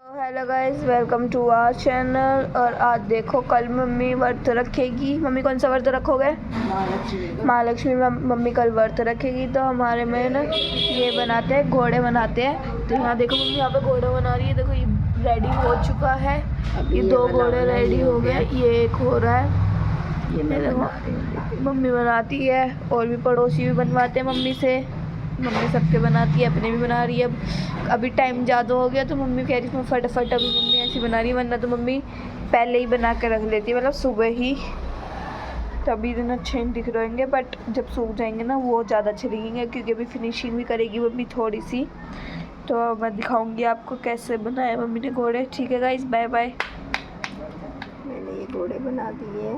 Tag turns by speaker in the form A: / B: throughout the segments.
A: Hello guys, welcome to our channel. और आज देखो, कल मम्मी व्रत रखेगी। मम्मी कौन सा व्रत रखोगे? महालक्ष्मी। मम्मी कल व्रत रखेगी तो हमारे में ना ये बनाते हैं, घोड़े बनाते हैं। तो यहाँ देखो मम्मी यहाँ पे घोड़ा बना रही है। देखो ये रेडी हो चुका है, ये 2 घोड़े रेडी हो गए, ये एक हो रहा है। ये देखो मम्मी बनाती है और भी पड़ोसी भी बनवाते हैं मम्मी से। मम्मी सबके बनाती है, अपने भी बना रही है। अभी टाइम ज़्यादा हो गया तो मम्मी कह रही है फटाफट अभी मम्मी ऐसी बना रही है, वरना तो मम्मी पहले ही बना के रख लेती है, मतलब सुबह ही। तभी दिन अच्छे नहीं दिख रहेंगे, बट जब सूख जाएंगे ना वो ज़्यादा अच्छे दिखेंगे, क्योंकि अभी फिनिशिंग भी करेगी मम्मी थोड़ी सी। तो मैं दिखाऊंगी आपको कैसे बनाए मम्मी ने घोड़े। ठीक है गाइस, बाय बाय।
B: मैंने ये घोड़े बना दिए।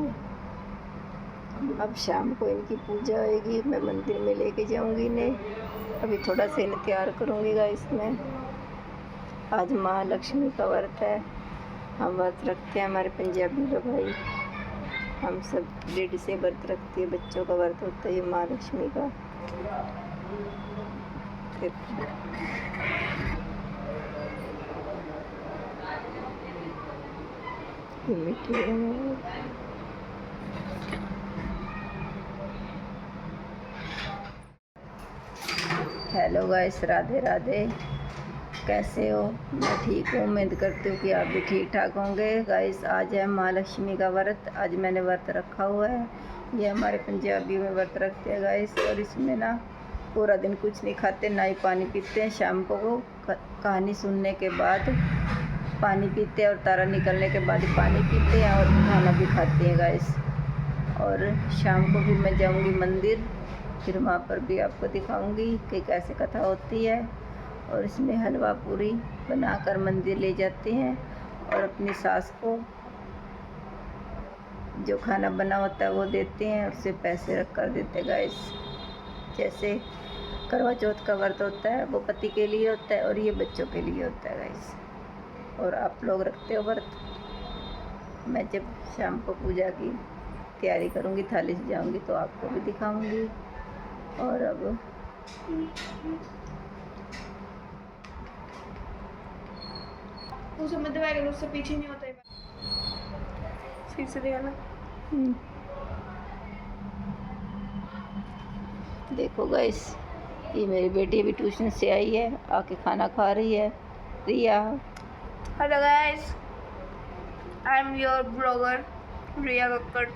B: अब शाम को इनकी पूजा होएगी, मैं मंदिर में लेके जाऊंगी इन्हें। अभी थोड़ा सा इन्हें तैयार करूंगी गाइस मैं। आज महालक्ष्मी का व्रत है, हम व्रत रखते हैं, हमारे पंजाबी लोग भाई हम सब लेडी से व्रत रखती है। बच्चों का व्रत होता है ये महालक्ष्मी का। ये मीठी हेलो गाइस, राधे राधे। कैसे हो? मैं ठीक हूँ, उम्मीद करती हूँ कि आप भी ठीक ठाक होंगे। गाइस आज है महालक्ष्मी का व्रत। आज मैंने व्रत रखा हुआ है। ये हमारे पंजाबी में व्रत रखते हैं गाइस। और इसमें ना पूरा दिन कुछ नहीं खाते, ना ही पानी पीते हैं। शाम को वो कहानी सुनने के बाद पानी पीते हैं और तारा निकलने के बाद पानी पीते हैं और खाना भी खाते हैं गाइस। और शाम को भी मैं जाऊँगी मंदिर, फिर वहाँ पर भी आपको दिखाऊंगी कि कैसे कथा होती है। और इसमें हलवा पूरी बनाकर मंदिर ले जाते हैं और अपनी सास को जो खाना बना होता है वो देते हैं, उससे पैसे रख कर देते हैं गाइस। जैसे करवा चौथ का व्रत होता है वो पति के लिए होता है और ये बच्चों के लिए होता है गाइस। और आप लोग रखते हो व्रत? मैं जब शाम को पूजा की तैयारी करूँगी, थाली से जाऊँगी तो आपको भी दिखाऊँगी। और अब
A: उसे मत दबाएगा, उससे पीछे नहीं होता है। फिर से देखा ना।
B: देखो गाइस, ये मेरी बेटी अभी ट्यूशन से आई है, आके खाना खा रही है। Riya.
A: Hello guys, I am your blogger Riya Kakkar.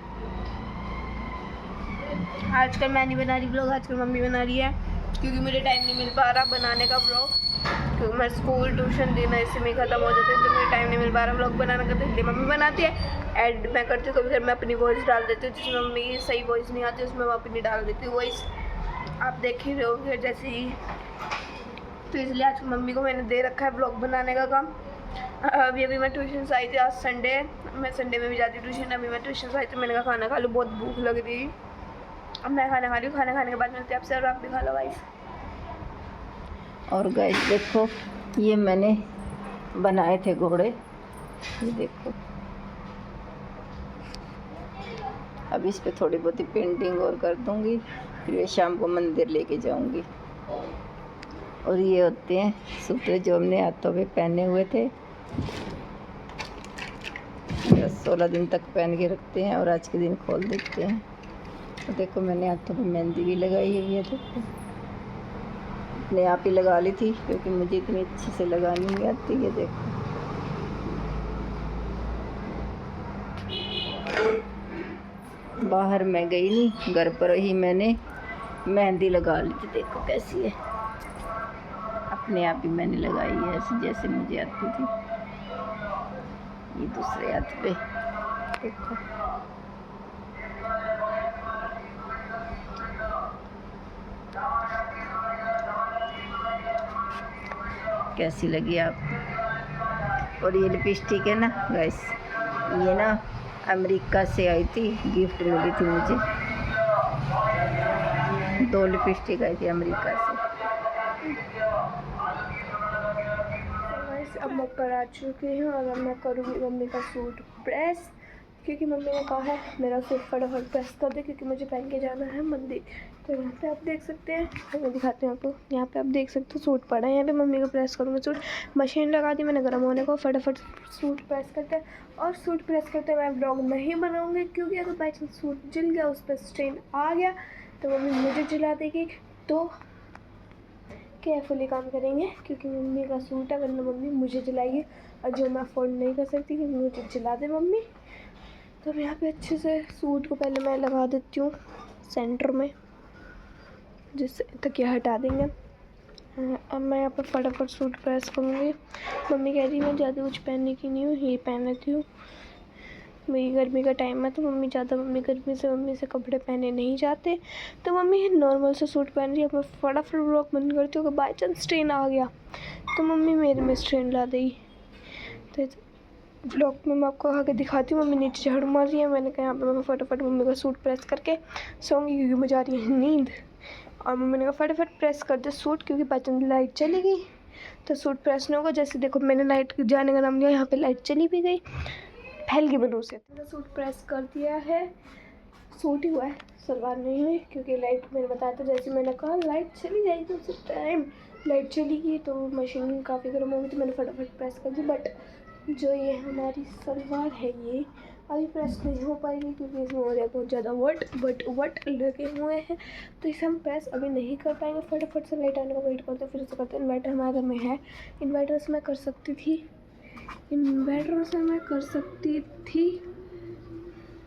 A: आजकल मैं नहीं बना रही ब्लॉग, आजकल मम्मी बना रही है, क्योंकि मुझे टाइम नहीं मिल पा रहा बनाने का ब्लॉग। क्योंकि मैं स्कूल ट्यूशन दिन ऐसे में ख़त्म हो जाते हैं तो मुझे टाइम नहीं मिल पा रहा ब्लॉग बनाने का। तो इसलिए मम्मी बनाती है, एड मैं करती हूँ। कभी फिर मैं अपनी वॉइस डाल देती हूँ, जिसमें मम्मी की सही वॉइस नहीं आती उसमें मैं अपनी डाल देती हूँ वॉइस। आप देख ही रहे होंगे जैसे ही। तो इसलिए आज मम्मी को मैंने दे रखा है ब्लॉग बनाने का काम। अभी मैं ट्यूशन से आई थी, आज संडे, मैं संडे में भी जाती हूँ ट्यूशन। अभी मैं ट्यूशन से आई थी, मैंने कहा खाना खा लूँ, बहुत भूख लग रही थी। अब मैं खाना खा रही हूँ, खाना खाने के बाद मिलते हैं आपसे। और आप भी खा लो गाइस।
B: और गाइस देखो, ये मैंने बनाए थे घोड़े, ये देखो। अब इस पे थोड़ी बहुत ही पेंटिंग और कर दूंगी, फिर ये शाम को मंदिर लेके जाऊंगी। और ये होते हैं सूत्र जो हमने हाथों पे पहने हुए थे, 16 दिन तक पहन के रखते हैं और आज के दिन खोल देते हैं। तो देखो मैंने हाथों पे मेहंदी भी लगाई हुई है। देखो अपने आप ही लगा ली थी, क्योंकि मुझे इतनी अच्छे से लगानी नहीं आती है। देखो बाहर मैं गई नहीं, घर पर ही मैंने मेहंदी लगा ली थी। देखो कैसी है, अपने आप ही मैंने लगाई है ऐसे जैसे मुझे आती थी। ये दूसरे हाथ पे देखो। कैसी लगी आपको? और ये लिपस्टिक है ना गाइस, ये ना अमेरिका से आई थी, गिफ्ट मिली थी मुझे। 2 लिपस्टिक आई थी अमेरिका से।
A: अब मैं कर आ चुकी हूँ और अब मैं करूँगी मम्मी का सूट प्रेस। क्योंकि मम्मी ने कहा है मेरा सूट फटाफट प्रेस कर दे क्योंकि मुझे पहन के जाना है मंदिर। तो यहाँ पे आप देख सकते हैं, मैं दिखाती हूँ आपको। यहाँ पे आप देख सकते हो सूट पड़ा है, यहाँ पे मम्मी को प्रेस करूँगी सूट। मशीन लगा दी मैंने गर्म होने को, फटाफट सूट प्रेस करते हैं। और सूट प्रेस करते मैं ब्लॉग नहीं बनाऊँगी क्योंकि अगर बाई चांस सूट जल गया, उस पर स्ट्रेन आ गया तो मम्मी मुझे जला देगी। तो केयरफुली काम करेंगे क्योंकि मम्मी का सूट है, वरना मम्मी मुझे जलाएगी और जो मैं अफोर्ड नहीं कर सकती कि मुझे जला दे मम्मी। तो अब यहाँ पे अच्छे से सूट को पहले मैं लगा देती हूँ सेंटर में, जिससे तकिया हटा देंगे। अब मैं यहाँ पर फटाफट सूट प्रेस करूँगी। मम्मी कह रही मैं ज़्यादा कुछ पहनने की नहीं हूँ, ये पहन लेती हूँ। मेरी गर्मी का टाइम है तो मम्मी गर्मी से मम्मी से कपड़े पहने नहीं जाते, तो मम्मी नॉर्मल से सूट पहन रही है। मैं फटाफट ब्लॉग बंद करती हूँ कि बाई चांस स्ट्रेन आ गया तो मम्मी मेरे में स्ट्रेन ला देगी। तो ब्लॉग में मैं आपको आगे दिखाती हूँ। मम्मी नीचे झाड़ू मार रही है, मैंने कहा यहाँ पर मैं फटाफट मम्मी का सूट प्रेस करके सोऊंगी क्योंकि मुझे आ रही है नींद। और मम्मी ने कहा फटाफट प्रेस कर दे सूट क्योंकि बाई चांस लाइट चली गई तो सूट प्रेस नहीं होगा। जैसे देखो मैंने लाइट जाने का नाम लिया, यहाँ पे लाइट चली भी गई, फैल गई बनू से। मैंने सूट प्रेस कर दिया है, सूट ही हुआ है, सलवार नहीं हुई क्योंकि लाइट मैंने बताया था, जैसे मैंने कहा लाइट चली जाएगी उसी टाइम लाइट चली गई तो मशीन काफ़ी गर्म हो गई तो मैंने फटाफट प्रेस कर दी। बट जो ये हमारी सलवार है ये अभी प्रेस नहीं हो पाएगी क्योंकि इसमें हो रहा है बहुत ज़्यादा वट लगे हुए हैं, तो इसे हम प्रेस अभी नहीं कर पाएंगे। फटाफट से लाइट आने का वेट करते फिर से करते। इन्वर्टर हमारे घर में है, इन्वर्टर से मैं कर सकती थी,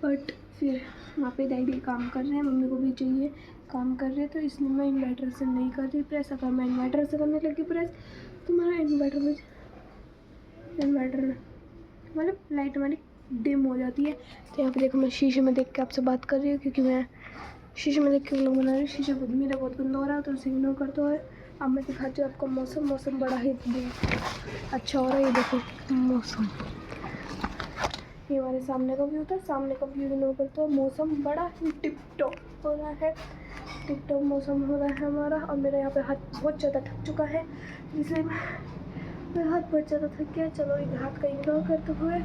A: बट फिर वहाँ पे डैडी काम कर रहे हैं, मम्मी को भी चाहिए काम कर रहे हैं, तो इसलिए मैं इन्वर्टर से नहीं कर रही प्रेस। अगर मैं इन्वर्टर से करने लगी प्रेस तो हमारा इन्वर्टर मतलब लाइट हमारी डिम हो जाती है। तो यहाँ पे देखो मैं शीशे में देख के आपसे बात कर रही हूँ क्योंकि मैं शीशे में देख के व्लॉग बना रही हूँ। शीशा खुद मेरा बहुत गंदा हो रहा है तो उसे इग्नोर करते हुए अब मैं दिखाती हूँ आपको मौसम बड़ा ही अच्छा हो रहा है। ये देखो मौसम, ये हमारे सामने का व्यू था, सामने का व्यू इग्नोर करते हुए मौसम बड़ा ही टिप टॉप हो रहा है, टिप टॉप मौसम हो रहा है हमारा। और मेरा यहाँ पे हाथ बहुत ज़्यादा थक चुका है, इसलिए मेरा हाथ बहुत ज़्यादा थक गया। चलो एक हाथ का इग्नोर करते हुए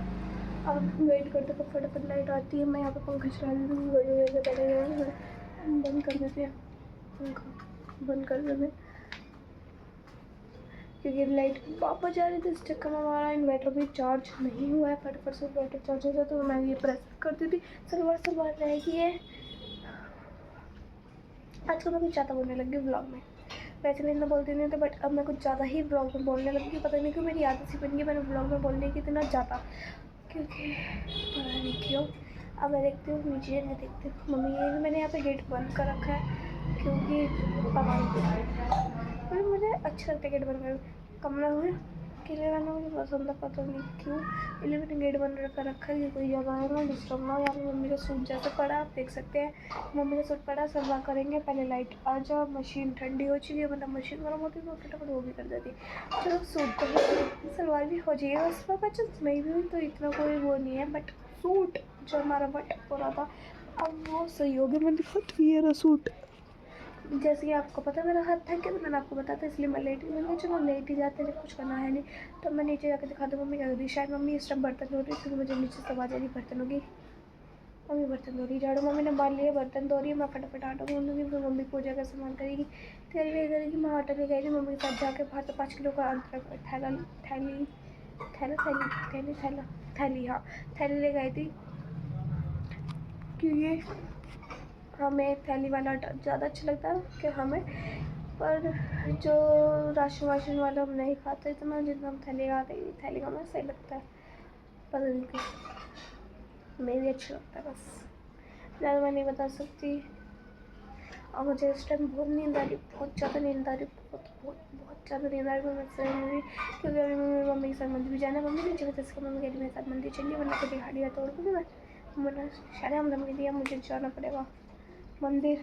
A: अब वेट करते कब फटाफट लाइट आती है। मैं यहाँ पे पंखा चला देती हूँ, बंद कर देते हैं, पंखा बंद कर देते हैं क्योंकि लाइट वापस आ रही थी। इस चक्कर में हमारा इन्वर्टर भी चार्ज नहीं हुआ है। फटाफट से इन्वर्टर चार्ज हो जाए तो मैं ये प्रेस कर देती। सलवार रहेगी है। आजकल मैं कुछ ज़्यादा बोलने लगी ब्लॉग में, वैसे मैं इतना बोलती नहीं थी बट अब मैं कुछ ज़्यादा ही ब्लॉग में बोलने लगी। पता नहीं क्यों मेरी आदत सी बन गई मैंने ब्लॉग में बोलने की इतना ज़्यादा, क्योंकि पता नहीं क्यों। अब मैं देखती हूँ नीचे नहीं देखती मम्मी, ये मैंने यहाँ पे गेट बंद कर रखा है क्योंकि पता नहीं मुझे अच्छा लगता है गेट बंद कर। कमरा में अकेले रहना मुझे पसंद है, पता नहीं क्यों, इसलिए मैंने गेट बंद रखा है कि कोई जगह है ना डिस्टर्ब ना हो। यहाँ पे मम्मी का सूट जैसे पड़ा आप देख सकते हैं, मम्मी का सूट पड़ा सलवार करेंगे। पहले लाइट आ जाओ, मशीन ठंडी हो चुकी है, मतलब मशीन गर्म होती है तो फटाफट वो भी कर देती। चलो सूट तो सलवार भी हो जाएगा, उस पर बच्चे नहीं भी हुई तो इतना कोई वो नहीं है। बट सूट जो हमारा बट हो रहा था अब वो सही हो गया। मैं दिखाती है सूट, जैसे कि आपको पता है मेरा हाथ थक गया तो मैंने आपको बताया था, इसलिए मैं लेट ही चलो लेट ही जाते हैं, कुछ करना है नहीं। तो मैं नीचे जाकर दिखा दूँ मम्मी क्या कर रही। शायद मम्मी इस टाइम बर्तन धो रही है क्योंकि मुझे नीचे से आवाज़ आ रही बर्तन होगी। मम्मी बर्तन धो रही, झाड़ू मम्मी ने बाल लिया, बर्तन धो रही है। मैं फटाफट आटा गूंदूंगी, फिर मम्मी पूजा का सामान करेगी, तैयारी करेगी। मैं आटा ले गई थी मम्मी के साथ जाके बाहर, तो 5 किलो का थैली ले गई थी क्योंकि हमें थैली वाला आटा ज़्यादा अच्छा लगता है कि हमें, पर जो राशन वाला हम नहीं खाते इतना जितना हम थैली खाते हैं। थैली का हमें सही लगता है, पता नहीं क्यों मेरे भी अच्छा लगता है, बस ज़्यादा मैं नहीं बता सकती। और मुझे इस टाइम बहुत नींद आ रही, बहुत ज़्यादा नींद आ रही, बहुत ज़्यादा नींद आ रही। मैं सही नहीं क्योंकि अभी मम्मी के साथ मंदिर भी जाना है। मम्मी नीचे वजह से मम्मी कह रही मेरे साथ मंदिर चलिए वरना को दिखा दिया तोड़ दूँगी मैं शायद हम धमकी दिया, मुझे जाना पड़ेगा मंदिर,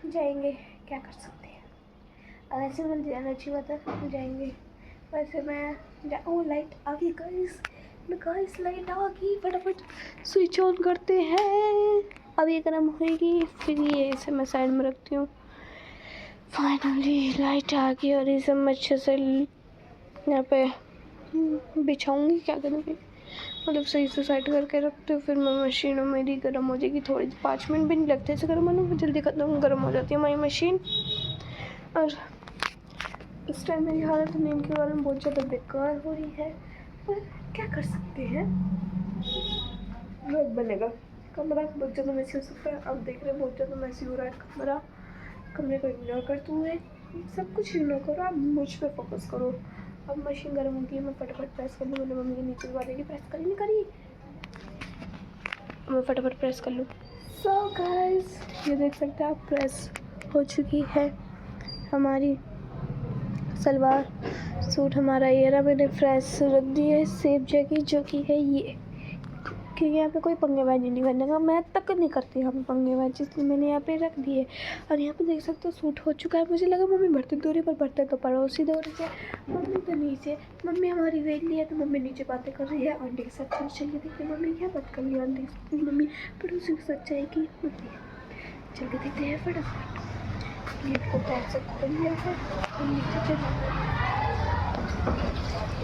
A: जाएंगे क्या कर सकते हैं। अब ऐसे मंदिर जाना अच्छी बात है, जाएंगे। वैसे मैं ओ लाइट आ गई गाइस लाइट आ गई, फटाफट स्विच ऑन करते हैं। अब ये गर्म होएगी फिर ये इसे मैं साइड में रखती हूँ। फाइनली लाइट आ गई और इसे मैं अच्छे से यहाँ पे बिछाऊँगी, क्या करूँगी मतलब सही से सेट करके रखते हो, फिर मैं मशीन मेरी गर्म हो जाएगी। थोड़ी 5 मिनट भी नहीं लगते ऐसे गर्म होने में, जल्दी खत्म गर्म हो जाती है हमारी मशीन। और इस टाइम मेरी हालत नींद के कारण बहुत ज़्यादा बेकार हो रही है, पर क्या कर सकते हैं, व्लॉग बनेगा। कमरा बहुत ज़्यादा मैसी हो सकता है, आप देख रहे हैं बहुत ज़्यादा मैसी हो रहा है कमरा। कमरे को इग्नोर करते हुए सब कुछ इग्नोर करो, आप मुझ पे फोकस करो। अब मशीन गर्म होती है, मैं फटाफट प्रेस कर लूँ। मैंने मम्मी के नीचे दबा देगी, प्रेस करी नहीं करी, मैं फटाफट प्रेस कर लूँ। सो गाइस, ये देख सकते हैं आप, प्रेस हो चुकी है हमारी सलवार सूट हमारा। ये रहा, मैंने प्रेस रख दी है सेफ जगह, जो कि है ये, क्योंकि यहाँ पे कोई पंगेबाजी नहीं करने का, मैं तक नहीं करती यहाँ पे पंगेबाजी, इसलिए मैंने यहाँ पे रख दी है। और यहाँ पे देख सकते हो सूट हो चुका है। मुझे लगा मम्मी बर्तन धो रही, पर बर्तन तो पड़ोसी धो रही है, मम्मी तो नीचे। मम्मी हमारी वेली है तो मम्मी नीचे बातें कर रही है आंटी के साथ। चलिए देखते मम्मी क्या बात कर रही है आंटी से। मम्मी पड़ोसी के साथ जाएगी मम्मी, चल के देखते हैं फटाफट। गेट को पैसे खोल लिया है, नीचे चल।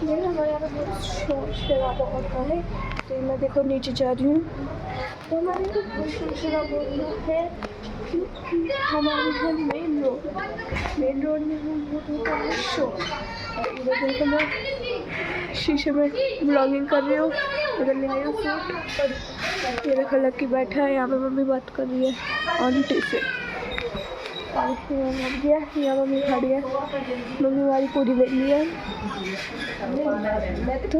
A: मेरा हमारे यहाँ पे बहुत शोर शराबा होता है, तो मैं देखो नीचे जा रही हूँ। तो हमारे यहाँ बहुत शोर शराबा होता है, क्योंकि हमारे यहाँ मेन रोड में बहुत होता है शोर। और इधर देखो मैं शीशे में ब्लॉगिंग कर रही हूँ, इधर ले आई हूँ सूट। और ये देखो लक्की बैठा है, यहाँ पे मम्मी बात कर रही है आंटी से। और गया यहाँ मम्मी खड़ी है, मम्मी हमारी पूरी वेली है, तो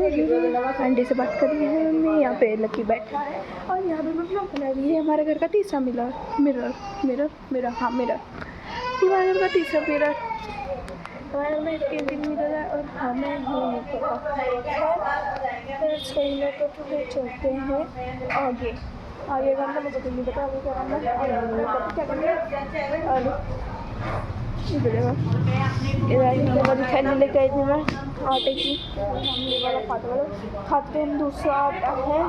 A: आंटी से बात कर रही है मम्मी। यहाँ पे लकी बैठा है और यहाँ पे मम्मी बना रही है हमारे घर का तीसरा मिरर। हाँ मिरर, ये हमारे घर का तीसरा मिरर। हमारे घर में 3 मिरर है और हमें नहीं पता। तो चलते हैं आगे करना, मुझे तो नहीं पता आगे क्या करना है, क्या करना है। और इधर थैली लेके आई थी मैं आटे की, खाते हम दूसरा आटा है,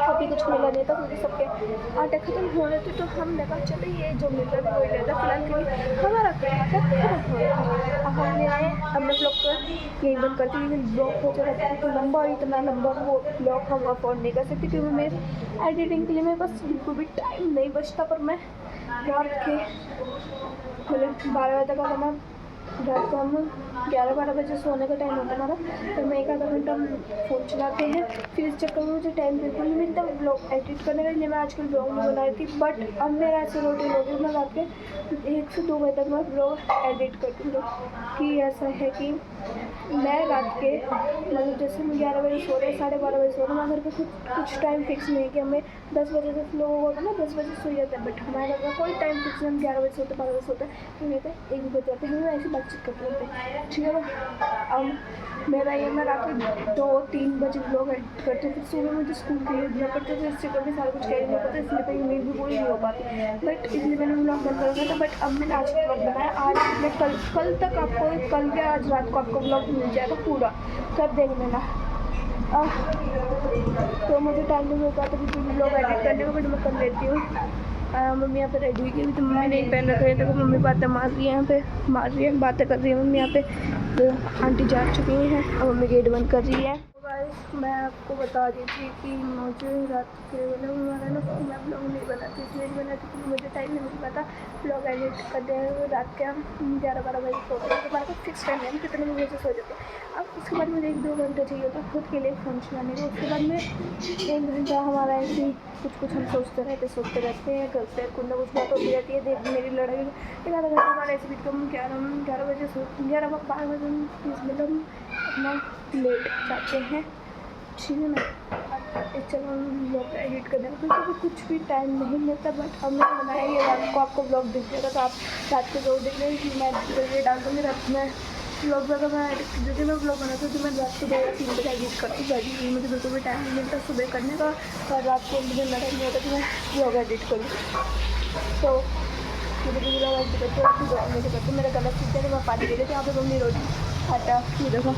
A: अभी कुछ मिला नहीं था क्योंकि सबके आटे खत्म हो रहे थे। तो हमने कहा चलो ये जो मिल रहा है वही लेता, फिलहाल के लिए हमारा आटा खत्म हो रहा है। अब हमने आए, हमने ब्लॉग को यही बंद करती, लेकिन ब्लॉग हो जाता है तो लंबा, इतना लंबा वो ब्लॉग हम अफोर्ड नहीं कर सकते, क्योंकि मेरे एडिटिंग के लिए मेरे पास बिल्कुल भी टाइम नहीं बचता। पर मैं रात के मतलब 12 बजे तक हमारा रात को हम 11-12 बजे सोने का टाइम होता है हमारा, तो मैं 1 आधा घंटा फ़ोन चलाते हैं। फिर इस चक्कर में मुझे टाइम बिल्कुल नहीं मिलता ब्लॉग एडिट करने के लिए। मैं आजकल ब्लॉग नहीं बना रही थी, बट अब मेरा ऐसे रूटीन हो गया, मैं रात के 1 से 2 बजे तक मैं ब्लॉग एडिट करती हूँ। कि ऐसा है कि मैं रात के मतलब जैसे हम 11 बजे सो रहे, 12:30 बजे सो रहे, हमारे घर पे कुछ टाइम फिक्स नहीं है कि हमें 10 बजे तक लोगों को ना 10 बजे सो जाते हैं, बट हमारे घर का कोई टाइम फिक्स नहीं। हम 11 बजे सोते, 12 बजे सोते हैं, तो कहते हैं 1 बजे जाते हैं, हमें ऐसी बातचीत करते रहते हैं, ठीक है ना। अब मेरा ये मैं रात के 2-3 बजे ब्लॉग एडिट करती हूँ, फिर सुबह मुझे स्कूल के लिए उठना पड़ता है, तो इससे कभी सारा कुछ कैरी नहीं पड़ता, इसलिए कहीं नींद भी पूरी नहीं हो पाती। बट इसलिए मैंने ब्लॉग बंद कर रखा था, बट अब मैंने आज ब्लॉग बनाया। आज मैं कल तक आपको, कल या आज रात को आपको ब्लॉग मिल जाएगा पूरा, तब देख लेना। तो मुझे टाइम नहीं होता तो बिल्कुल ब्लॉग एडिट करने को, बट मैं कर लेती हूँ। मम्मी यहाँ पे रेडी हुई थी, तो मम्मी नहीं पहन रखे थे, तो मम्मी बातें मार रही है, यहाँ पे मार रही है, बातें कर रही है मम्मी यहाँ पे। तो आंटी जा चुकी हैं और मम्मी गेट बंद कर रही है। मैं आपको बता दी थी कि मुझे रात के मतलब हमारा ना मैं ब्लॉग नहीं बनाती, इसलिए नहीं बनाती क्योंकि मुझे टाइम नहीं मिल पाता ब्लॉग एडिट करते हैं। रात के हम 11-12 बजे सोते हैं, तो हमारा फिक्स टाइम है हम कितने बजे से सो जाते हैं। अब उसके बाद मुझे 1-2 घंटा चाहिए होता खुद के लिए फ़ोन चलाने को। उसके बाद में 1 घंटा हमारा ऐसे ही कुछ हम सोचते रहते हैं, करते हैं, कुछ ना कुछ बात होती रहती है। देख मेरी लड़ाई 1 आधा घंटा हमारा ऐसे भी कम 11 बजे सो 11-12 बजे मतलब अपना लेट जाते हैं, ठीक है ना। चलो हम ब्लॉग एडिट करने में क्योंकि कुछ भी टाइम नहीं मिलता, बट अब मैंने बनाया ये रात को आपको ब्लॉग दिख जाएगा, तो आप रात को जरूर देख लें कि मैं ये डाल दूँगी रात में ब्लॉग। अगर मैं जैसे मैं ब्लॉग बनाती हूँ तो मैं रात को 2 या 3 बजे एडिट करती हूँ, मुझे बिल्कुल भी टाइम नहीं मिलता सुबह करने का, और रात को मुझे लड़ाई नहीं होता कि मैं ब्लॉग एडिट करूँ। तो मुझे ब्लॉग एडिट करते मेरा गला सीखते हैं, मैं पानी दे देती हूँ। यहाँ पे मम्मी रोटी आटा, ये देखो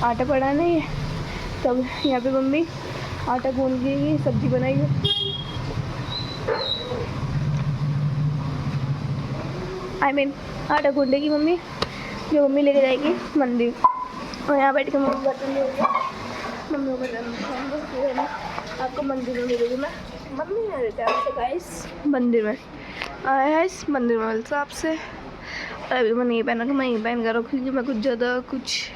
A: आटा पड़ा नहीं है, तब यहाँ पे मम्मी आटा गूंद के सब्जी बनाई आटा गूंदेगी मम्मी, जो मम्मी लेके जाएगी मंदिर। और यहाँ बैठ के मम्मी बर्तन ले रही है, मम्मी को जन्म खाऊंगा, फिर मैं आपको मंदिर में मिलेगी। मैं मम्मी आ रही आपसे गाइस मंदिर में आया है, इस मंदिर में मिलता आपसे। अभी मैं नहीं पहना, मैं नहीं पहन कर रखूँगी। मैं कुछ ज़्यादा कुछ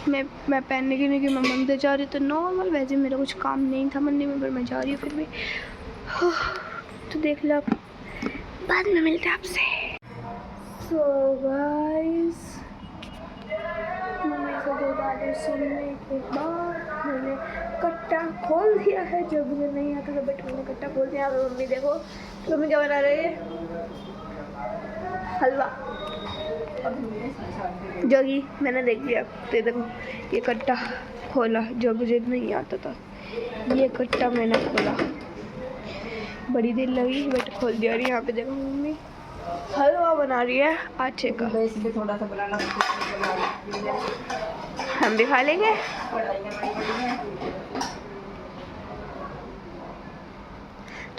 A: मैं पहनने की नहीं कि मैं मंदिर जा रही तो नॉर्मल, वैसे मेरा कुछ काम नहीं था मंदिर में, पर मैं जा रही हूँ फिर भी। तो देख लो, बाद में मिलते हैं आपसे। सो गाइस, मम्मी से दो बातें सुनने के बाद मैंने कट्टा खोल दिया है। जो मुझे नहीं आता था बट मैंने कट्टा खोल दिया। अब मम्मी देखो, मम्मी क्या बना रही है? हलवा, जो कि मैंने देख लिया। तो देखो ये कट्टा खोला, जो मुझे नहीं आता था। ये कट्टा मैंने खोला, बड़ी देर लगी बट खोल दिया। और यहाँ पे देखो मम्मी हलवा बना रही है आटे का।
B: थोड़ा सा बनाना,
A: हम भी खा लेंगे।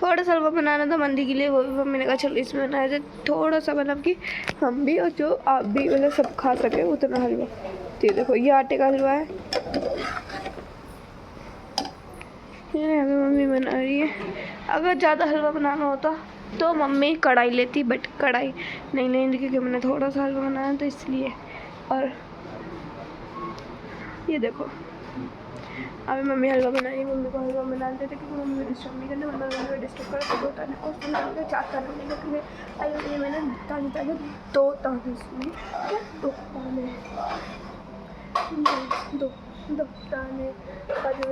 A: थोड़ा सा हलवा बनाना था मंदी के लिए, वो भी मम्मी ने कहा चलो इसमें बनाया जाए थोड़ा सा, मतलब कि हम भी और जो आप भी मतलब सब खा सके उतना हलवा। तो ये देखो ये आटे का हलवा है, ये अभी मम्मी बना रही है। अगर ज़्यादा हलवा बनाना होता तो मम्मी कढ़ाई लेती, बट कढ़ाई नहीं लेंगी क्योंकि मैंने थोड़ा सा हलवा बनाया तो इसलिए। और ये देखो अभी मम्मी हलवा बनाई। मम्मी को हलवा बनाते थे क्योंकि मम्मी डिस्टर्ब नहीं करने, वरना मम्मी डिस्टर्ब कर तो होता नहीं। और फिर चार करने लगे आई मैंने ताने ताने दो ताने सुनी, दो ताने दो ताने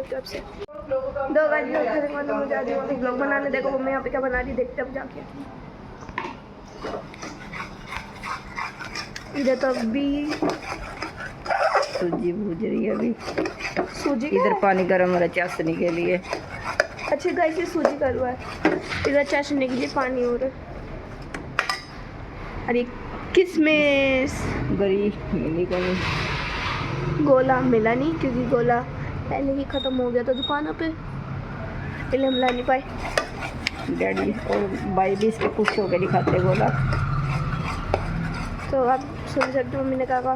A: तरफ से दो गाड़ी मुझे आती है ब्लॉग बनाने। देखो मम्मी यहाँ पे क्या बना रही, देखते अब जाके। इधर तो अभी
B: सूजी भूज रही है अभी।
A: सूजी
B: इधर पानी गर्म हो रहा है चाशनी के लिए।
A: अच्छा गाइस ये सूजी का हलवा है, इधर चाशनी के लिए पानी हो रहा है। अरे किसमिस
B: गरी मिली कहीं,
A: गोला मिला नहीं क्योंकि गोला पहले ही ख़त्म हो गया था दुकानों पे, इसलिए हम ला नहीं पाए।
B: डैडी और भाई भी इसके खुश होकर दिखाते बोला।
A: तो आप सुन सकते हो मम्मी ने कहा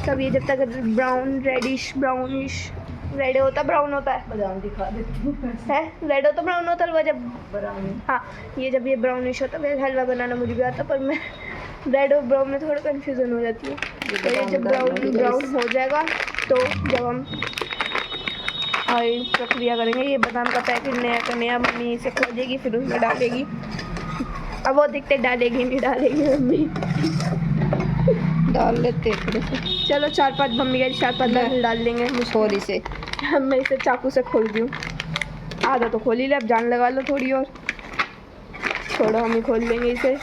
A: तब ये जब तक ब्राउन ब्राउनिश रेड होता ब्राउन होता है,
B: बादाम दिखा देती हूँ
A: है रेड होता ब्राउन होता हलवा जब।
B: ब्राउन,
A: हाँ ये जब ये ब्राउनिश होता फिर हलवा बनाना मुझे भी आता, पर मैं रेड और ब्राउन में थोड़ा कन्फ्यूज़न हो जाती है। तो ये जब ब्राउन हो जाएगा तो जब हम ऑयल प्रक्रिया करेंगे, ये बादाम का पैकेट नया का नया मम्मी इसे खोजेगी फिर उसमें डालेगी। अब वो दिखते डालेगी नहीं डालेगी मम्मी
B: डाल लेते थोड़े से।
A: चलो 4-5 मम्मी का 4-5 डाल देंगे
B: थोड़ी से।
A: मैं इसे चाकू से खोल दूँ, आधा तो खोल ही ले, अब जान लगा लो थोड़ी और। थोड़ा हम ही खोल देंगे इसे।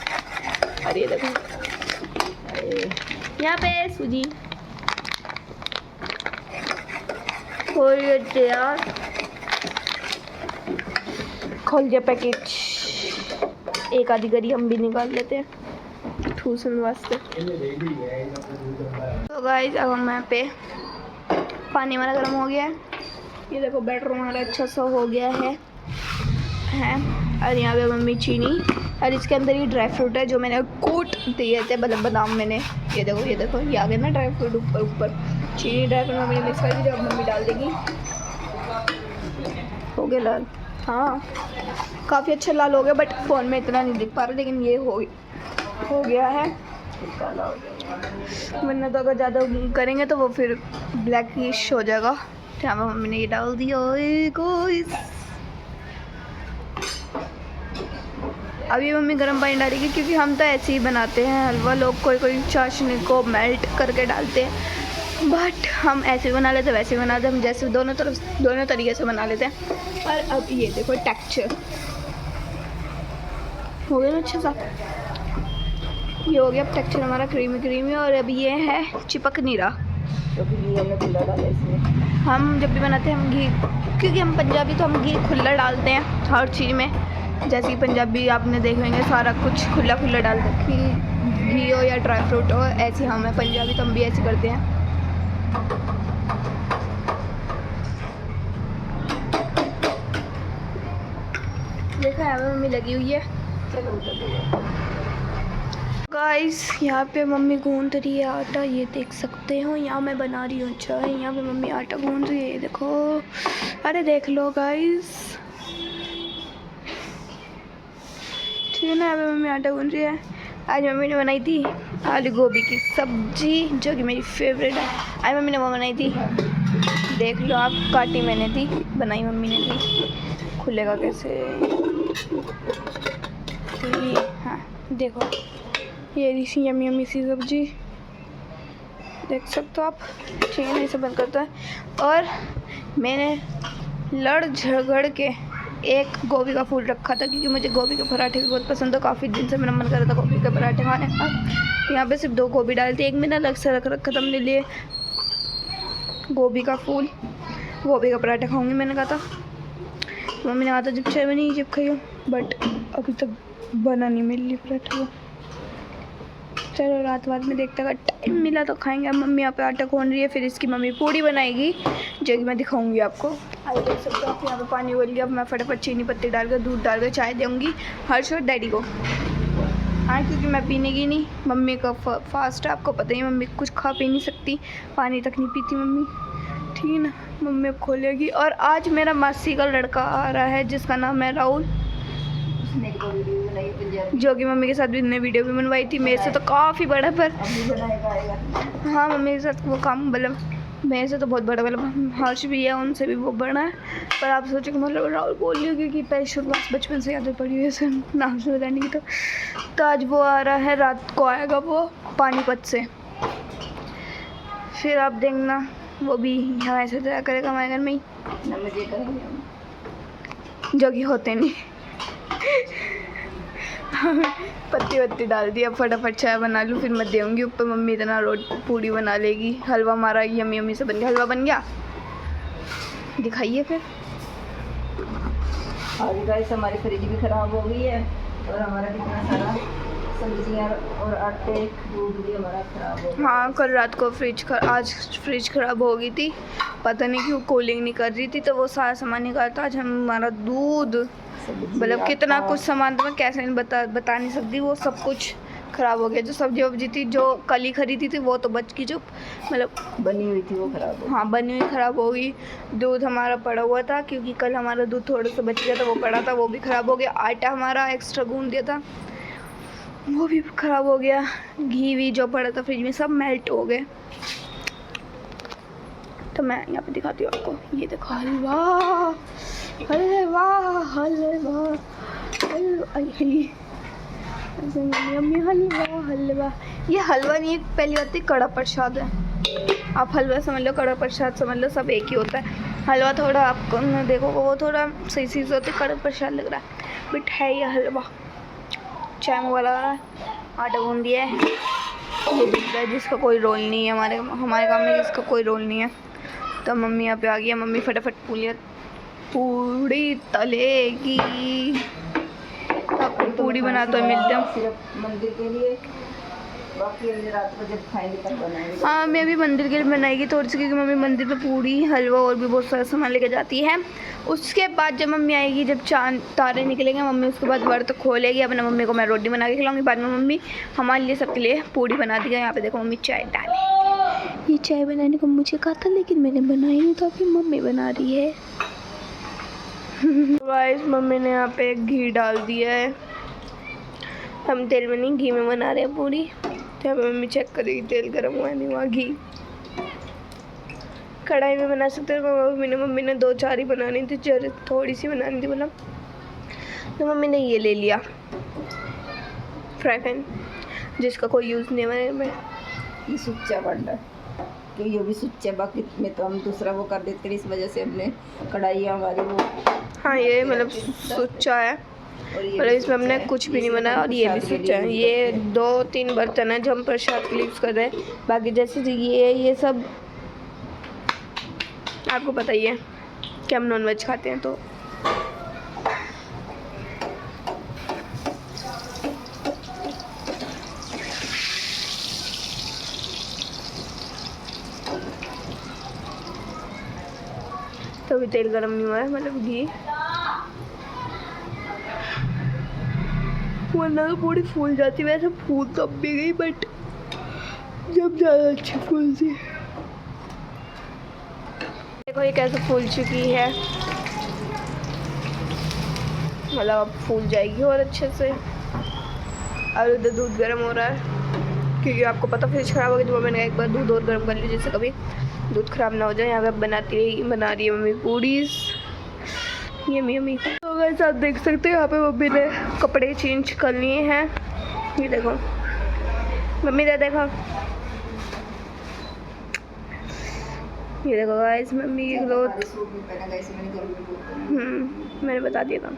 A: अरे ये देखो यहाँ पे सूजी खोल लेते यार, खोल दिया पैकेट। एक आधी गरी हम भी निकाल लेते हैं ठूसन वास्ते। तो गाइस अब हम यहाँ पे पानी हमारा गर्म हो गया है। ये देखो बैटर हमारा अच्छा सा हो गया है और यहाँ पे मम्मी चीनी और इसके अंदर ये ड्राई फ्रूट है जो मैंने कोट दिए थे, मतलब बादाम मैंने। ये देखो ये आ गया ना ड्राई फ्रूट ऊपर चीनी ड्राई फ्रूट मम्मी ने मिक्स कर दी, जब मम्मी डाल देगी। हो गया लाल, हाँ काफ़ी अच्छा लाल हो गया, बट फ़ोन में इतना नहीं दिख पा रहा, लेकिन ये हो गया है। वरना तो अगर ज़्यादा करेंगे तो वो फिर ब्लैकिश हो जाएगा। तो यहाँ पर मम्मी ने ये डाल दिया। अभी मम्मी गर्म पानी डालेगी क्योंकि हम तो ऐसे ही बनाते हैं हलवा। लोग कोई चाशनी को मेल्ट करके डालते हैं, बट हम ऐसे भी बना लेते हैं वैसे भी बनाते हैं। हम जैसे दोनों तरीके से बना लेते हैं। और अब ये देखो टेक्सचर हो गया ना अच्छा सा, ये हो गया अब टेक्सचर हमारा क्रीमी। और अब ये है चिपक नहीं रहा
B: क्योंकि घी हमने खुला डाला इसमें।
A: हम जब भी बनाते हैं हम घी, क्योंकि हम पंजाबी तो हम घी खुला डालते हैं हर चीज़ में। जैसे कि पंजाबी आपने देखे होंगे सारा कुछ खुला डालते हैं, घी हो या ड्राई फ्रूट हो। ऐसे हम हैं पंजाबी तो हम भी ऐसे करते हैं। देखा है मम्मी लगी हुई है। गाइस यहाँ पे मम्मी गूंद रही है आटा, ये देख सकते हो। यहाँ मैं बना रही हूँ चाय, यहाँ पे मम्मी आटा गूंद रही है, ये देखो। अरे देख लो गाइस, ठीक है ना। यहाँ पे मम्मी आटा गूंद रही है। आज मम्मी ने बनाई थी आलू गोभी की सब्जी, जो कि मेरी फेवरेट है। आज मम्मी ने वो बनाई थी, देख लो आप। काटी मैंने थी, बनाई मम्मी ने थी। खुलेगा कैसे? तो ये हाँ देखो, ये ऋषि यम्मी यम्मी सी सब्जी देख सकते हो आप, ठीक है ना। इसे बंद करता है। और मैंने लड़ झगड़ के एक गोभी का फूल रखा था, क्योंकि मुझे गोभी के पराठे भी बहुत पसंद है। काफ़ी दिन से मेरा मन कर रहा था गोभी के पराठे खाने का। यहाँ पे सिर्फ 2 गोभी डाली थी, एक मैंने अलग से रख रखा था मेरे लिए गोभी का फूल। गोभी का पराठा खाऊंगी मैंने कहा था। मम्मी ने कहा था जब चाय बनी जब खाइयो, बट अभी तक बना नहीं मेरे लिए पराठा वो। चलो रात में देखते अगर टाइम मिला तो खाएंगे। अब मम्मी यहाँ पे आटा खोन रही है, फिर इसकी मम्मी पूड़ी बनाएगी, जो कि मैं दिखाऊंगी आपको। आइए देख सकते हो आप, यहाँ पे पानी उबल गया। अब मैं फटाफट चीनी पत्ती डालकर दूध डालकर चाय दूँगी हर्ष और डैडी को। हाँ, क्योंकि मैं पीने की नहीं, मम्मी का फास्ट है, आपको पता ही। मम्मी कुछ खा पी नहीं सकती, पानी तक नहीं पीती मम्मी, ठीक है ना। मम्मी अब खोलेगी। और आज मेरा मासी का लड़का आ रहा है, जिसका नाम है राहुल, जो कि मम्मी के साथ भी ने वीडियो भी बनवाई थी। मेरे से तो काफ़ी बड़ा, पर हाँ मम्मी के साथ वो काम मतलब मेरे से तो बहुत बड़ा, मतलब हर्ष भी है, उनसे भी वो बड़ा है। पर आप सोचो कि मतलब राहुल बोल रही होगी कि पहले शुरुआत बचपन से यादें पड़ी हुई है सर नाम से बताने की। तो आज वो आ रहा है, रात को आएगा वो पानीपत से। फिर आप देखना वो भी यहाँ ऐसे तरह करेगा हमारे घर में ही, जो कि होते नहीं। पत्ती वत्ती डाल दी, अब फटाफट चाय बना लूँ, फिर मैं देऊँगी ऊपर। मम्मी इतना पूड़ी बना लेगी। हलवा हमारा यम्मी यम्मी से बन गया। हलवा बन गया, दिखाइए फिर।
B: और गाइस हमारी फ्रिज भी ख़राब हो गई है, और हमारा कितना सारा सब्जियाँ और आटे दूध भी हमारा ख़राब हो गया।
A: हाँ, कल रात को आज फ्रिज ख़राब हो गई थी, पता नहीं क्यों कूलिंग नहीं कर रही थी, तो वो सारा सामान निकालता। आज हमारा दूध, मतलब कितना कुछ सामान तो मैं कैसे नहीं बता नहीं सकती। वो सब कुछ ख़राब हो गया। जो सब्जी वब्जी थी जो कल ही खरीदी थी वो तो बच गई, जो मतलब
B: बनी हुई थी वो ख़राब हो गई।
A: हाँ, बनी हुई ख़राब हो गई। दूध हमारा पड़ा हुआ था, क्योंकि कल हमारा दूध थोड़ा सा बच गया था, वो पड़ा था, वो भी ख़राब हो गया। आटा हमारा एक्स्ट्रा गूंद दिया था, वो भी ख़राब हो गया। घी भी जो पड़ा था फ्रिज में सब मेल्ट हो गए। तो मैं यहाँ पे दिखाती हूँ आपको, ये देखो हलवा हलवा हलवा हलवा हलवा। ये हलवा नहीं, पहली बात है कड़ा प्रसाद है। आप हलवा समझ लो, कड़ा प्रसाद समझ लो, सब एक ही होता है। हलवा थोड़ा आपको देखो वो थोड़ा सही से होता है, कड़ा प्रसाद लग रहा है, बट है ये हलवा। चाय में वाला आटा गूंद दिया है, ये दिख रहा है, जिसका कोई रोल नहीं है हमारे काम में, जिसका कोई रोल नहीं है। तो मम्मी यहाँ पे आ गई है, मम्मी फटाफट पूड़ी तलेगी। आपको पूड़ी बनाते हुए मिलते हैं
B: सिर्फ मंदिर के लिए, बाकी अगले रात को जब खाएंगे तब बनाएंगे।
A: हाँ, मैं भी मंदिर के लिए बनाएगी थोड़ी सी, क्योंकि मम्मी मंदिर में पूड़ी हलवा और भी बहुत सारा सामान लेके जाती है। उसके बाद जब मम्मी आएगी, जब चांद तारे निकलेंगे, मम्मी उसके बाद व्रत खोलेगी। अपने मम्मी को मैं रोटी बना के खिलाऊंगी। बाद में मम्मी हमारे लिए सबके लिए पूड़ी बना दी है। यहाँ पे देखो मम्मी चाय डाले। ये चाय बनाने को मुझे कहा था, लेकिन मैंने बनाई नहीं, तो अभी मम्मी बना रही है। गाइस मम्मी ने यहाँ पे घी डाल दिया है। हम तेल में नहीं, घी में बना रहे हैं पूड़ी। तो यहाँ पे मम्मी चेक करेगी तेल गर्म हुआ नहीं हुआ। घी कढ़ाई में बना सकते हैं। मम्मी ने 2-4 ही बनानी थी, थोड़ी सी बनानी थी मतलब। तो मम्मी ने ये ले लिया फ्राई पैन, जिसका कोई यूज़ नहीं है में।
B: ये सुच्चा बंडा, तो ये भी सुच्चा, बाकी में तो हम दूसरा वो कर देते हैं, इस वजह से हमने कढ़ाई हमारी वो।
A: हाँ, ये मतलब सुच्चा है, मतलब इसमें हमने कुछ भी नहीं बनाया। और ये भी सुच्चा है। ये 2-3 बर्तन है जो हम प्रसाद के लिए यूज़ कर रहे हैं। बाकी जैसे ये सब आपको पता ही है कि हम नॉनवेज खाते हैं, तो अभी तेल गरम नहीं हुआ है, मतलब घी। वरना तो पूरी फूल जाती। वैसे फूल तो अब भी गई बट जब ज़्यादा अच्छी फूलती। देखो ये कैसे फूल चुकी है, मतलब अब फूल जाएगी और अच्छे से। और उधर दूध गर्म हो रहा है क्योंकि आपको पता फ्रिज ख़राब हो गई तो मैंने एक बार दूध और गर्म कर लिया जिससे कभी दूध ख़राब ना हो जाए। यहाँ पे बना रही है मम्मी पूड़ीज, यम्मी यम्मी। तो वैसे आप देख सकते हो यहाँ पे मम्मी ने कपड़े चेंज कर लिए हैं। ये देखो मम्मी ने देखो, ये देखो गाइस मम्मी की क्लोथ। मैंने बता दिया था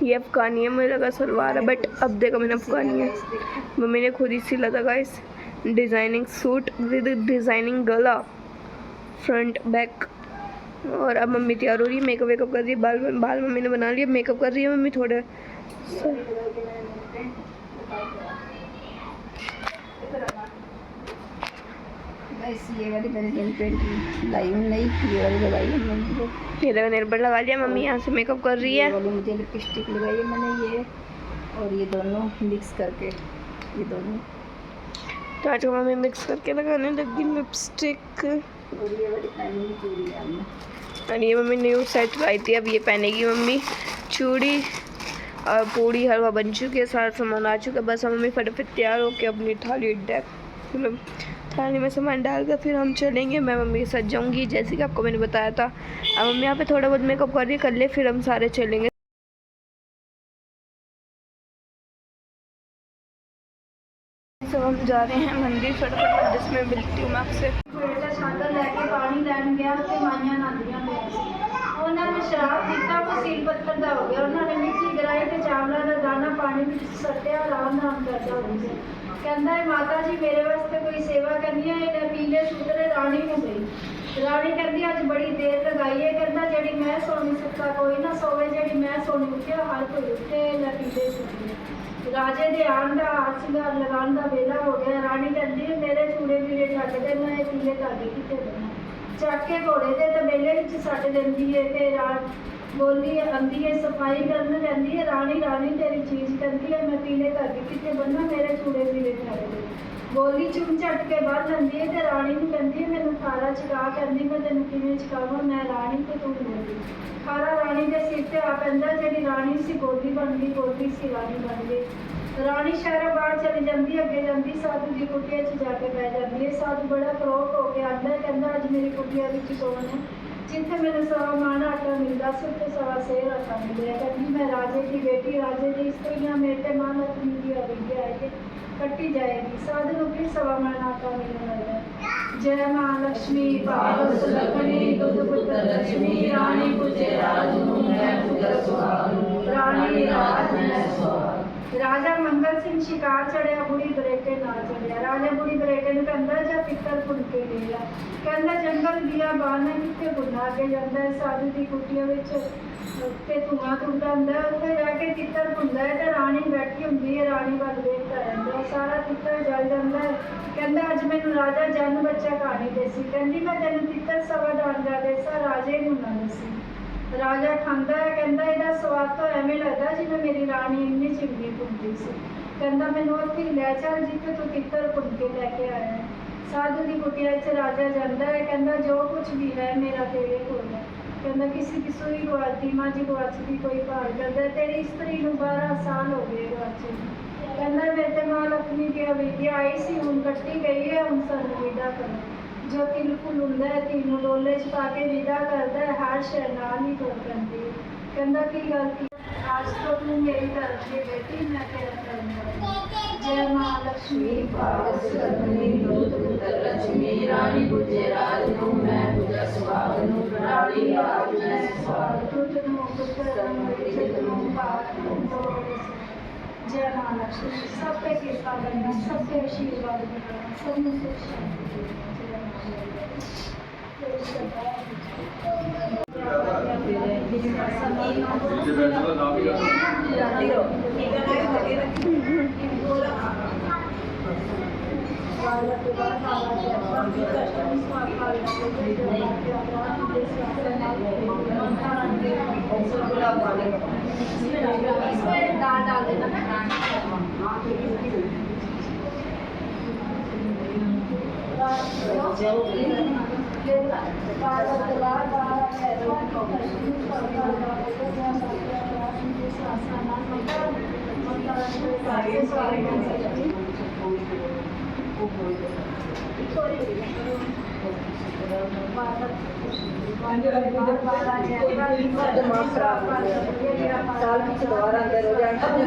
A: ये अफगानी है, मुझे लगा सलवार है बट अब देखो मैंने अफगानी है। मम्मी ने खुद ही सिला था guys, designing suit with designing गला फ्रंट बैक। और अब मम्मी तैयार हो रही है, मेकअप वेकअप कर रही है, बाल मम्मी ने बना लिया, मेकअप कर रही है मम्मी थोड़े।
B: ये वाली मैंने नेल पेंट लाई हूँ, नहीं ये वाली लगाई है मम्मी को।
A: ये देखो नेल पेंट लगा लिया मम्मी, यहाँ से मेकअप कर रही है।
B: ये वाली मुझे लिपस्टिक लगाई है मैंने, ये और ये दोनों मिक्स करके, ये दोनों
A: तो आज मम्मी मिक्स करके लगाने लगी लिपस्टिक।
B: और ये वाली पहनी चूड़ी है हमने।
A: और ये मम्मी न्यू सेट लाई थी, अब ये पहनेगी मम्मी चूड़ी। और पूड़ी हलवा बन चुकी है, सारा सामान आ चुका है, बस मम्मी फटाफट तैयार होकर अपनी थाली मतलब थाली में सामान डाल कर फिर हम चलेंगे। मैं मम्मी के साथ जाऊंगी जैसे कि आपको मैंने बताया था। अब मम्मी यहाँ पे थोड़ा बहुत मेकअप कर रही है, कर ले फिर हम सारे चलेंगे। सब हम जा रहे हैं मंदिर, फटाफट जिसमें मिलती हूँ मैं आपसे।
C: बेटा छाता लैके पानी लैन गया तो माइयां नादियां उन्होंने शराब पीता, वो सील पत्थर का हो गया। उन्होंने मिट्टी गिराई तो चावलों का दाना पानी में सट्टिया, आराम नाम करता हो गया। कहता है माता जी मेरे वास्ते कोई सेवा करनी है, इन्हें पीले सूतरे राणी में गई। राणी कहती अज बड़ी देर लगाई है, कहता जी मैं सो नहीं सकता कोई ना सोवे, जी मैं सो नहीं उठिया हर कोई उठे या पीले सूतरे। राजे दे आन का हार सिंगार लगाने का वेला हो गया। राणी कहती है मेरे चूड़े पीले छट दे, मैं पीले धागे कितने बना चक के घोड़े के तबेले सट देंदी है। फिर बोली आंदी है सफाई करने कहती है राणी राणी तेरी चीज़ कहती है मैं पीले धागे कितने बनना, मेरे चूड़े पीले छट दे। बोली चुम झट के बाहर लंदी है तो राणी को कहती है मैनू खारा चका, कहती मैं तेन किवें चकावां, मैं राणी तो तू बोली। खारा राणी के सिर ते आ पैंदा, जी राणी सी बोली बन गई, बोली सी राणी बन गई। राणी शहरों बाहर चली जाती, अगे जाती साधु की कुटिया जाके बह जाती है। साधु बड़ा क्रोध होकर आंदा है, कहता अज मेरी कुटिया कौन है जिथे मैंने सवा मान आटा मिलता से उत्थे सवा सेर आटा मिले। कहती मैं राजे की बेटी, राजे की स्त्रियाँ मेरे मान अपनी की अविद्या है कट्टी जाएगी। साधु को फिर सवा मान आटा मिलने लगा। जय माँ लक्ष्मी पावस लखनी दुध पुत्र लक्ष्मी, रानी पूजे राज रानी राज राजा मंगल सिंह शिकार चढ़िया, बुढ़ी बरेटे ना चढ़िया। राजा बुढ़ी बरेटे ने कहता जा पिक्कर भुन के ले आ, कहता जंगल दिया बाना कितने भुना के जाता है। साधु की कुटिया ते धुआं तुंदा होंदा, उत्थे जाके तितर भुनदा है ते राणी बैठी हुंदी है, राणी वल देखदा रहिंदा, सारा तितर जल जांदा है। कहता अज मैनू राजा जन बच्चा कहानी देसी, कहती मैं तेन तितर सवा डांगा देसा, राजे नूं ना दसी। राजा खांदा है, कहता ਇਹਦਾ स्वाद तो ਐਵੇਂ लगता जिवें मेरी रानी इन्नी चिंगी भुनती सी। कहता मैनू उत्थे लै चल जिथे तू तितर भुन के लैके आया है। साधु की कुटिया च राजा जांदा है, कहता जो कुछ भी है मेरा तेरे कोल है। कहता किसी की सूई गुआची माझी गुआचती कोई भाल करदा, तेरी स्त्री नूं 12 साल हो गए गुआचे। कहता मेरे ते मां लक्ष्मी की अविद्या आई सी, हुण कट्टी गई है, हुण सानू विदा करो। जो तिल फुल हुंदा है तीनों डोले च पा के विदा करदा है, हर शय नाल ही तुर पैंदी है। कहंदा की गल की आज तो तू मेरी धर्म की बेटी, मैं तेरा धर्म करूंगा। जय मां लक्ष्मी पावस लखनी दूध पुत्र लक्ष्मी, रानी पूजे राज नूं मैं पूजा सुहाग नूं, रानी राज मैं सुहाग तुझ नूं पुत्र जित नूं पाठ नूं। जय मां लक्ष्मी सब पे कृपा करना, सब पे आशीर्वाद करना, सब में सुख शांति देना। दाल डाल देना।
B: दिमाग खराब हो गया साल पीछे दोबारा अंदर हो
C: लोटा दे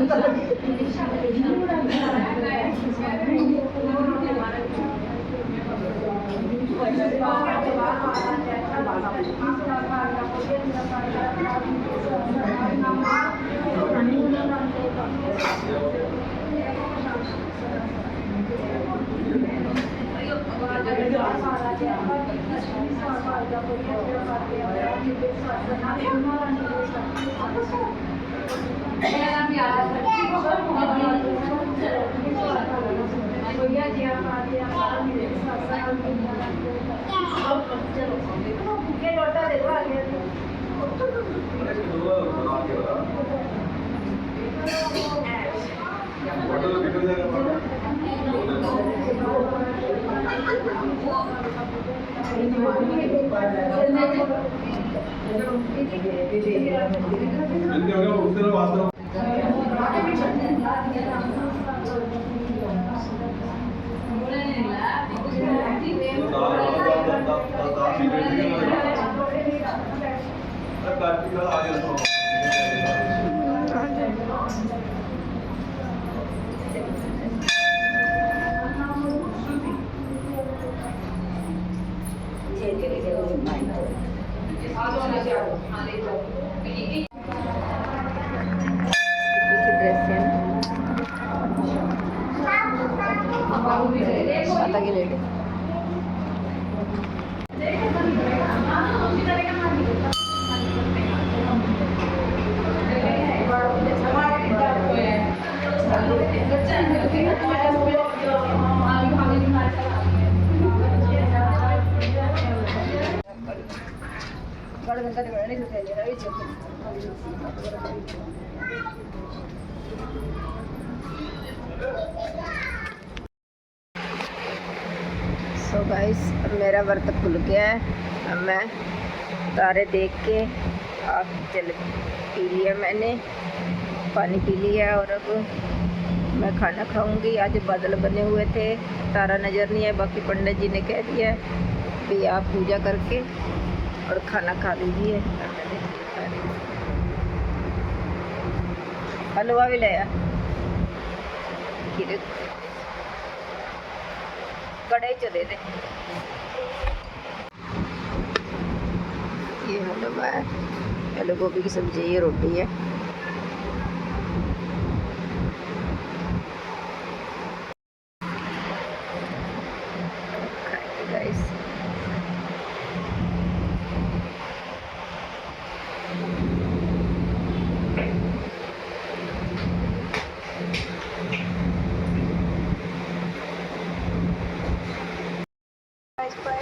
C: दो आगे
B: माता की लेटे सो गाइस अब मेरा व्रत खुल गया है। अब मैं तारे देख के आग जल पी लिया, मैंने पानी पी लिया और अब मैं खाना खाऊंगी। आज बादल बने हुए थे, तारा नज़र नहीं है। बाकी पंडित जी ने कह दिया कि आप पूजा करके और खाना खा लीजिए। हलवा भी लाया, कड़े चले थे। ये हलवा है, आलू गोभी की सब्जी, ये रोटी है। गाइस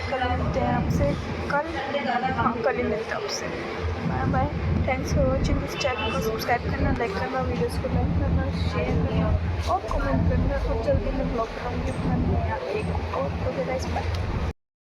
A: कल मिलते हैं आपसे, कल ही मिलते हैं आपसे। Bye bye, thanks for watching. इस चैनल को सब्सक्राइब करना, लाइक करना, वीडियोस को लाइक करना, शेयर करना और कमेंट करना। और जल्दी मैं ब्लॉग बनाऊंगी अपना नया एक और। तो गाइस बाय।